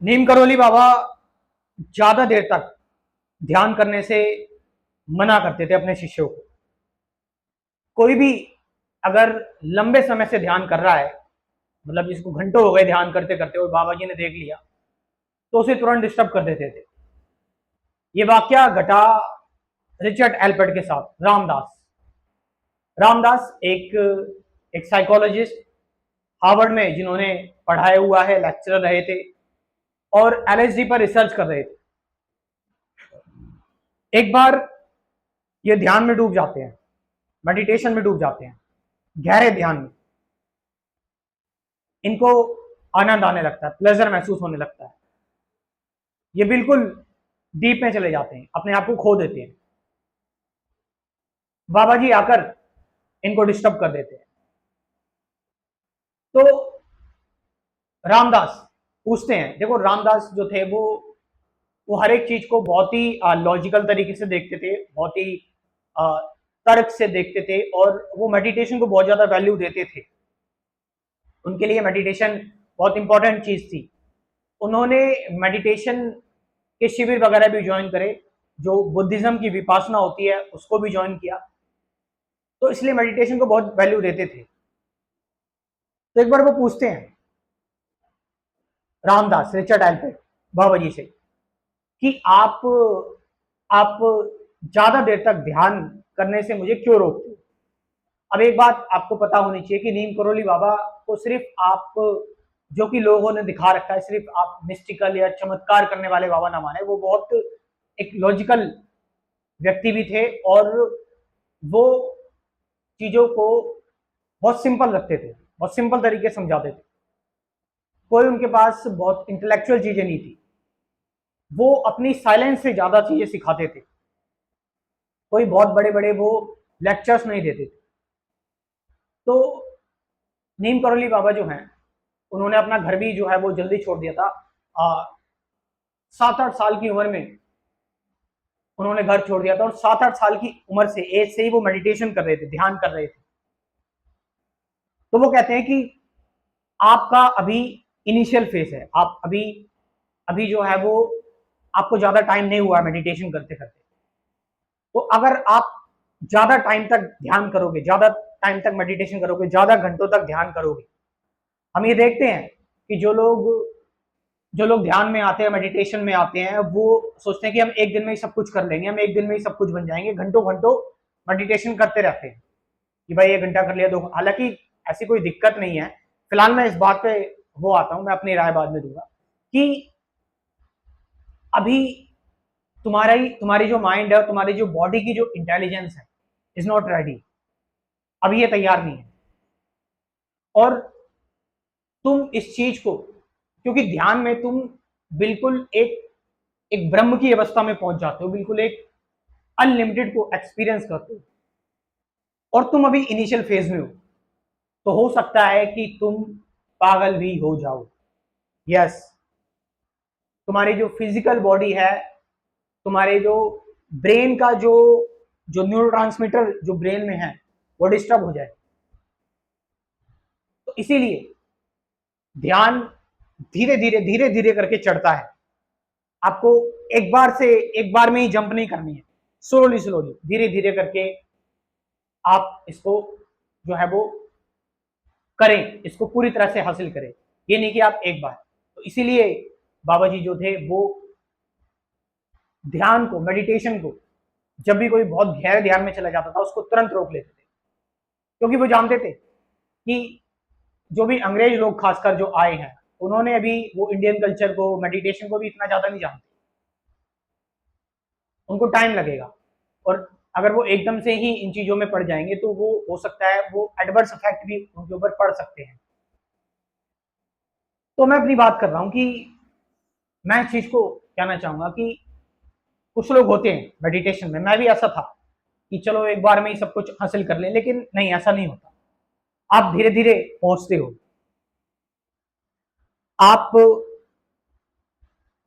नीम करोली बाबा ज्यादा देर तक ध्यान करने से मना करते थे अपने शिष्यों को। कोई भी अगर लंबे समय से ध्यान कर रहा है, मतलब जिसको घंटों हो गए ध्यान करते करते और बाबा जी ने देख लिया, तो उसे तुरंत डिस्टर्ब कर देते थे। ये वाक्य घटा रिचर्ड एल्पर्ट के साथ। रामदास एक साइकोलॉजिस्ट हार्वर्ड में जिन्होंने पढ़ाया हुआ है, लेक्चरर रहे थे और एलएसडी पर रिसर्च कर रहे थे। एक बार ये ध्यान में डूब जाते हैं, मेडिटेशन में डूब जाते हैं, गहरे ध्यान में। इनको आनंद आने लगता है, प्लेजर महसूस होने लगता है। ये बिल्कुल डीप में चले जाते हैं, अपने आप को खो देते हैं। बाबा जी आकर इनको डिस्टर्ब कर देते हैं। तो रामदास पूछते हैं, देखो रामदास जो थे वो हर एक चीज को बहुत ही लॉजिकल तरीके से देखते थे, बहुत ही तर्क से देखते थे और वो मेडिटेशन को बहुत ज्यादा वैल्यू देते थे। उनके लिए मेडिटेशन बहुत इंपॉर्टेंट चीज थी। उन्होंने मेडिटेशन के शिविर वगैरह भी ज्वाइन करे, जो बुद्धिज्म की विपासना होती है उसको भी ज्वाइन किया। तो इसलिए मेडिटेशन को बहुत वैल्यू देते थे। तो एक बार वो पूछते हैं रामदास, रिचर्ड एल्पर्ट बाबा जी से कि आप ज्यादा देर तक ध्यान करने से मुझे क्यों रोकते हो। अब एक बात आपको पता होनी चाहिए कि नीम करोली बाबा को सिर्फ आप, जो कि लोगों ने दिखा रखा है, सिर्फ आप मिस्टिकल या चमत्कार करने वाले बाबा ना माने। वो बहुत एक लॉजिकल व्यक्ति भी थे और वो चीजों को बहुत सिंपल रखते थे, बहुत सिंपल तरीके से समझाते थे। कोई उनके पास बहुत इंटेलेक्चुअल चीजें नहीं थी। वो अपनी साइलेंस से ज्यादा चीजें सिखाते थे। कोई बहुत बड़े बड़े वो लेक्चर्स नहीं देते थे। तो नीम करोली बाबा जो हैं, उन्होंने अपना घर भी जो है वो जल्दी छोड़ दिया था। 7-8 साल की उम्र में उन्होंने घर छोड़ दिया था और 7-8 साल की उम्र से, एज से ही वो मेडिटेशन कर रहे थे, ध्यान कर रहे थे। तो वो कहते हैं कि आपका अभी इनिशियल फेज है, आप अभी अभी जो है वो आपको ज्यादा टाइम नहीं हुआ मेडिटेशन करते करते। तो अगर आप ज्यादा टाइम तक ध्यान करोगे, ज्यादा टाइम तक मेडिटेशन करोगे, ज्यादा घंटों तक ध्यान करोगे, हम ये देखते हैं कि जो लोग ध्यान में आते हैं, मेडिटेशन में आते हैं, वो सोचते हैं कि हम एक दिन में ही सब कुछ कर लेंगे, हम एक दिन में ही सब कुछ बन जाएंगे। घंटों घंटों मेडिटेशन करते रहते हैं कि भाई 1 घंटा कर लिया, 2। हालांकि ऐसी कोई दिक्कत नहीं है। फिलहाल मैं इस बात पे वो आता हूं, मैं अपनी राय बाद में दूंगा कि अभी तुम्हारी जो माइंड है, तुम्हारी जो बॉडी की जो इंटेलिजेंस है, इज नॉट रेडी। अभी ये तैयार नहीं है। और तुम इस चीज को, क्योंकि ध्यान में तुम बिल्कुल एक एक ब्रह्म की अवस्था में पहुंच जाते हो, बिल्कुल एक अनलिमिटेड को एक्सपीरियंस करते हो और तुम अभी इनिशियल फेज में हो। तो हो सकता है कि तुम पागल भी हो जाओ। यस, तुम्हारी जो फिजिकल बॉडी है, तुम्हारे जो ब्रेन का जो न्यूरोट्रांसमीटर जो ब्रेन में है, वो डिस्टर्ब हो जाए। तो इसीलिए ध्यान धीरे धीरे करके चढ़ता है। आपको एक बार में ही जंप नहीं करनी है, स्लोली स्लोली धीरे धीरे करके आप इसको जो है वो करें, इसको पूरी तरह से हासिल करें। ये नहीं कि आप एक बार। तो इसीलिए बाबा जी जो थे वो ध्यान को, मेडिटेशन को, जब भी कोई बहुत गहरे ध्यान में चला जाता था उसको तुरंत रोक लेते थे, क्योंकि वो जानते थे कि जो भी अंग्रेज लोग खासकर जो आए हैं, उन्होंने अभी वो इंडियन कल्चर को, मेडिटेशन को भी इतना ज्यादा नहीं जानते। उनको टाइम लगेगा और अगर वो एकदम से ही इन चीजों में पड़ जाएंगे तो वो हो सकता है वो एडवर्स इफेक्ट भी उनके ऊपर पड़ सकते हैं। तो मैं अपनी बात कर रहा हूं कि मैं इस चीज को कहना चाहूंगा कि कुछ लोग होते हैं मेडिटेशन में, मैं भी ऐसा था कि चलो एक बार में ही सब कुछ हासिल कर ले, लेकिन नहीं, ऐसा नहीं होता। आप धीरे धीरे पहुंचते हो। आप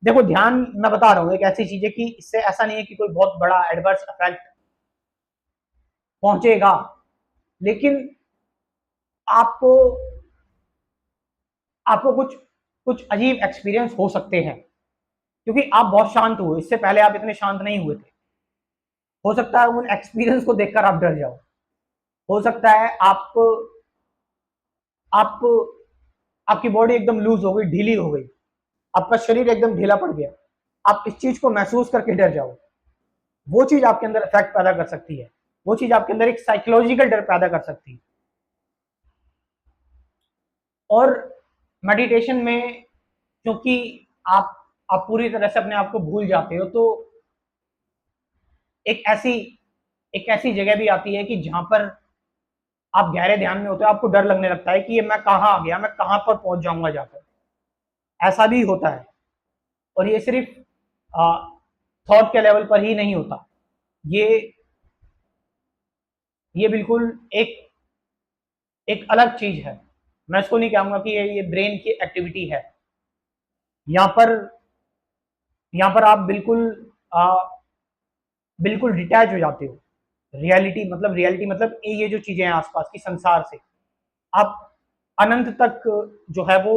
देखो, ध्यान मैं बता रहा हूं एक ऐसी चीज है कि इससे ऐसा नहीं है कि कोई बहुत बड़ा एडवर्स इफेक्ट पहुंचेगा, लेकिन आपको आपको कुछ कुछ अजीब एक्सपीरियंस हो सकते हैं, क्योंकि आप बहुत शांत हुए, इससे पहले आप इतने शांत नहीं हुए थे। हो सकता है उन एक्सपीरियंस को देखकर आप डर जाओ, हो सकता है आप आपकी बॉडी एकदम लूज हो गई, ढीली हो गई, आपका शरीर एकदम ढीला पड़ गया, आप इस चीज को महसूस करके डर जाओ। वो चीज आपके अंदर इफेक्ट पैदा कर सकती है, वो चीज आपके अंदर एक साइकोलॉजिकल डर पैदा कर सकती है। और मेडिटेशन में क्योंकि आप आप पूरी तरह से अपने आप को भूल जाते हो, तो एक ऐसी एक ऐसी जगह भी आती है कि जहां पर आप गहरे ध्यान में होते हो, आपको डर लगने लगता है कि ये मैं कहाँ आ गया, मैं कहाँ पर पहुंच जाऊंगा जाकर। ऐसा भी होता है। और ये सिर्फ थॉट के लेवल पर ही नहीं होता, ये ये बिल्कुल एक एक अलग चीज है। मैं इसको नहीं कहूंगा कि ये ब्रेन की एक्टिविटी है। यहाँ पर यहाँ पर आप बिल्कुल डिटैच हो जाते हो। रियलिटी मतलब ये जो चीजें हैं आसपास की संसार से, आप अनंत तक जो है वो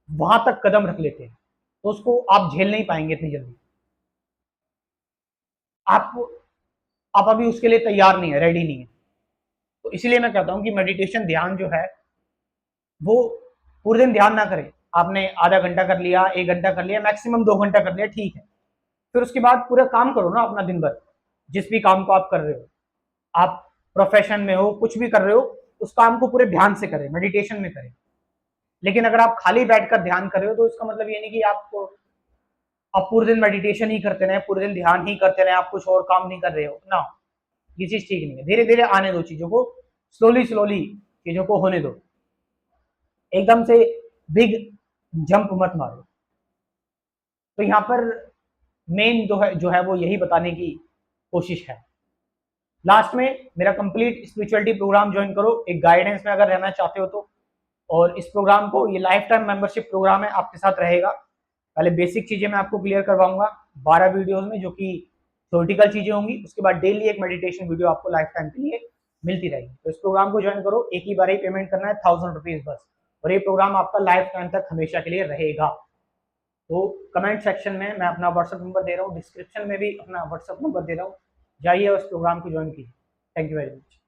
वहां तक कदम रख लेते हैं, तो उसको आप झेल नहीं पाएंगे इतनी जल्दी। आप आप अभी उसके लिए तैयार नहीं है, रेडी नहीं है। तो इसलिए मैं कहता हूँ कि मेडिटेशन ध्यान जो है वो पूरे दिन ध्यान ना करें। आपने आधा घंटा कर लिया, 1 घंटा कर लिया, मैक्सिमम 2 घंटा कर लिया, ठीक है। फिर उसके बाद पूरा काम करो ना अपना दिन भर, जिस भी काम को आप कर रहे हो, आप प्रोफेशन में हो, कुछ भी कर रहे हो, उस काम को पूरे ध्यान से करें, मेडिटेशन में करें। लेकिन अगर आप खाली बैठकर ध्यान कर रहे हो, तो इसका मतलब ये नहीं कि आप पूरे दिन मेडिटेशन ही करते रहे, पूरे दिन ध्यान ही करते रहे, आप कुछ और काम नहीं कर रहे हो ना। ये चीज ठीक नहीं है। धीरे धीरे आने दो चीजों को, स्लोली स्लोली चीजों को होने दो, एकदम से बिग जंप मत मारो। तो यहाँ पर मेन जो है वो यही बताने की कोशिश है। लास्ट में मेरा कंप्लीट स्पिरिचुअलिटी प्रोग्राम ज्वाइन करो, एक गाइडेंस में अगर रहना चाहते हो तो। और इस प्रोग्राम को, ये लाइफ टाइम मेंबरशिप प्रोग्राम है, आपके साथ रहेगा। पहले बेसिक चीजें मैं आपको क्लियर करवाऊंगा 12 वीडियोस में, जो कि थ्योरेटिकल चीजें होंगी। उसके बाद डेली एक मेडिटेशन वीडियो आपको लाइफ टाइम के लिए मिलती रहेगी। तो इस प्रोग्राम को ज्वाइन करो, एक ही बार ही पेमेंट करना है, 1000 रुपीज बस। और ये प्रोग्राम आपका लाइफ टाइम तक हमेशा के लिए रहेगा। तो कमेंट सेक्शन में मैं अपना व्हाट्सअप नंबर दे रहा हूँ, डिस्क्रिप्शन में भी अपना व्हाट्सअप नंबर दे रहा हूँ, जाइए उस प्रोग्राम को ज्वाइन कीजिए। Thank you very much.